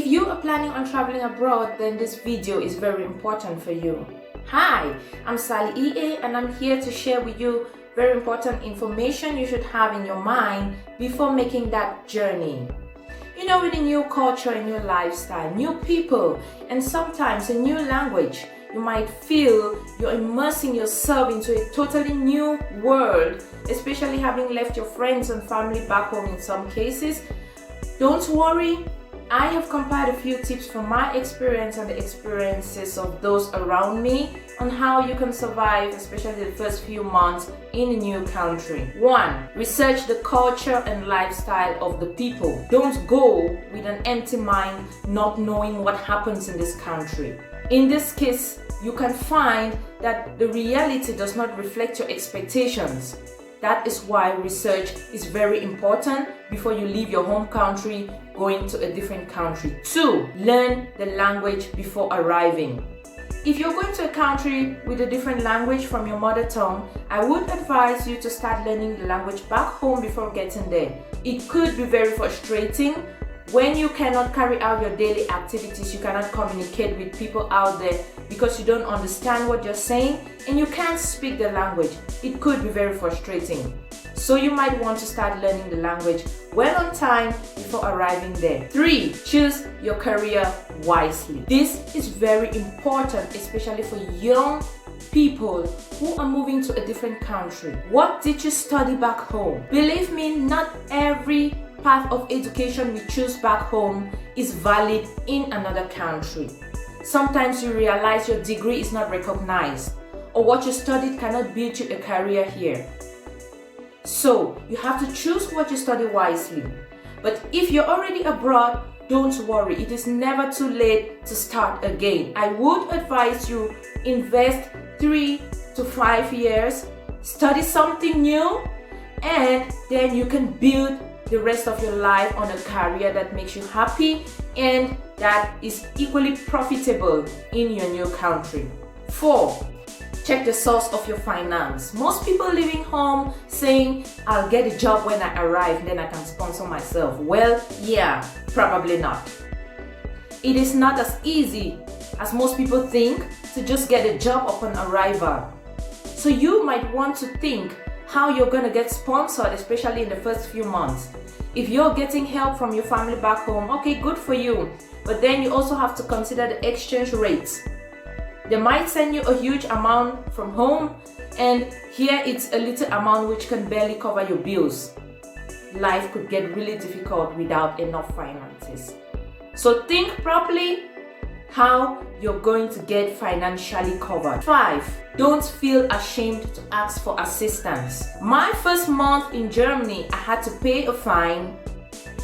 you are planning on traveling abroad, then this video is very important for you. Hi, I'm Sally EA and I'm here to share with you very important information you should have in your mind before making that journey. You know, with a new culture, a new lifestyle, new people, and sometimes a new language, you might feel you're immersing yourself into a totally new world, especially having left your friends and family back home in some cases. Don't worry, I have compiled a few tips from my experience and the experiences of those around me on how you can survive, especially the first few months in a new country. 1. Research the culture and lifestyle of the people. Don't go with an empty mind, not knowing what happens in this country. In this case, you can find that the reality does not reflect your expectations. That is why research is very important before you leave your home country going to a different country. 2. Learn the language before arriving. If you're going to a country with a different language from your mother tongue, I would advise you to start learning the language back home before getting there. It could be very frustrating when you cannot carry out your daily activities, you cannot communicate with people out there because you don't understand what you're saying and you can't speak the language. It could be very frustrating. So you might want to start learning the language well on time before arriving there. 3. Choose your career wisely. This is very important, especially for young people who are moving to a different country. What did you study back home? Believe me, not every path of education we choose back home is valid in another country. Sometimes you realize your degree is not recognized or what you studied cannot build you a career here. So you have to choose what you study wisely. But if you're already abroad, don't worry, it is never too late to start again. I would advise you invest 3 to 5 years, study something new, and then you can build the rest of your life on a career that makes you happy and that is equally profitable in your new country. 4. Check the source of your finance. Most people leaving home saying, I'll get a job when I arrive, then I can sponsor myself. Well, yeah, probably not. It is not as easy as most people think to just get a job upon arrival. So you might want to think how you're going to get sponsored, especially in the first few months. If you're getting help from your family back home, okay, good for you. But then you also have to consider the exchange rates. They might send you a huge amount from home, and here it's a little amount which can barely cover your bills. Life could get really difficult without enough finances. So think properly how you're going to get financially covered. 5. Don't feel ashamed to ask for assistance. My first month in Germany, I had to pay a fine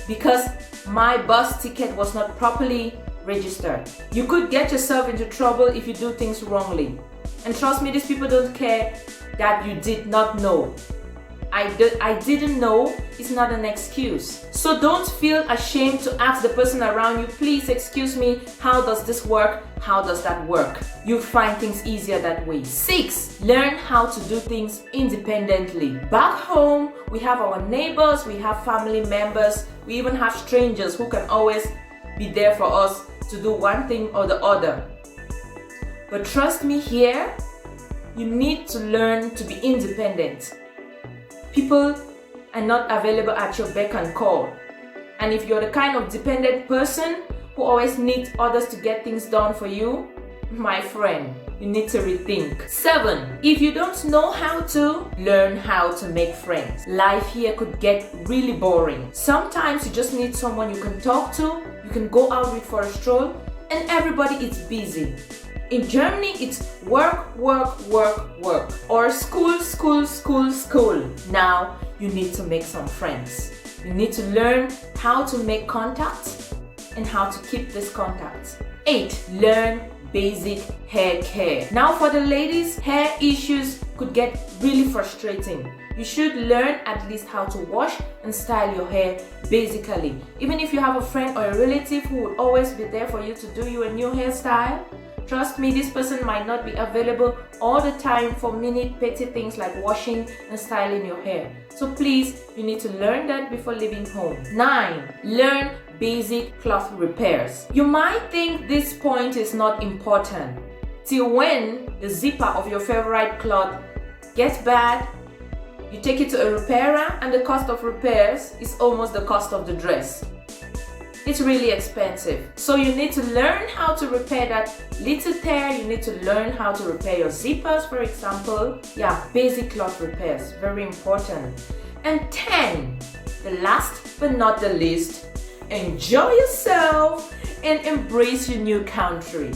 because my bus ticket was not properly registered. You could get yourself into trouble if you do things wrongly. And trust me, these people don't care that you did not know. I didn't know is not an excuse. So don't feel ashamed to ask the person around you, please excuse me, how does this work? How does that work? You'll find things easier that way. 6. Learn how to do things independently. Back home, we have our neighbors, we have family members, we even have strangers who can always be there for us to do one thing or the other. But trust me, here, you need to learn to be independent. People are not available at your beck and call. And if you're the kind of dependent person who always needs others to get things done for you, my friend, you need to rethink. 7. If you don't know how to, learn how to make friends. Life here could get really boring. Sometimes you just need someone you can talk to, you can go out with for a stroll, and everybody is busy. In Germany, it's work, work, work, work, or school, school, school, school. Now, you need to make some friends. You need to learn how to make contacts and how to keep these contacts. 8. Learn basic hair care. Now for the ladies, hair issues could get really frustrating. You should learn at least how to wash and style your hair basically. Even if you have a friend or a relative who will always be there for you to do you a new hairstyle, trust me, this person might not be available all the time for petty things like washing and styling your hair. So please, you need to learn that before leaving home. 9. Learn basic cloth repairs. You might think this point is not important till when the zipper of your favorite cloth gets bad, you take it to a repairer, and the cost of repairs is almost the cost of the dress. It's really expensive. So you need to learn how to repair that little tear. You need to learn how to repair your zippers, for example. Yeah, basic cloth repairs, very important. And 10, the last but not the least, enjoy yourself and embrace your new country.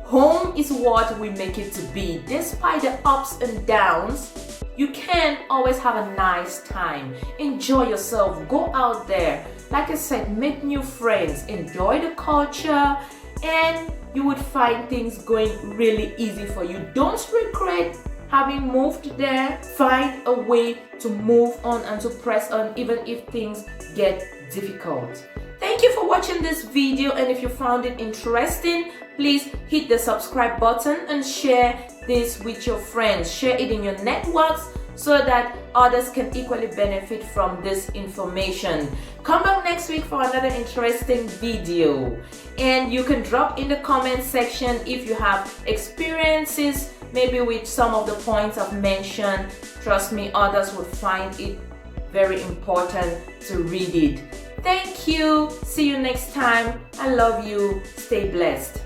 Home is what we make it to be. Despite the ups and downs, you can always have a nice time. Enjoy yourself, go out there. Like I said, make new friends, enjoy the culture, and you would find things going really easy for you. Don't regret having moved there. Find a way to move on and to press on even if things get difficult. Thank you for watching this video, and if you found it interesting, please hit the subscribe button and share this with your friends. Share it in your networks so that others can equally benefit from this information. Come back next week for another interesting video, and you can drop in the comment section if you have experiences maybe with some of the points I've mentioned. Trust me, others would find it very important to read it. Thank you. See you next time. I love you. Stay blessed.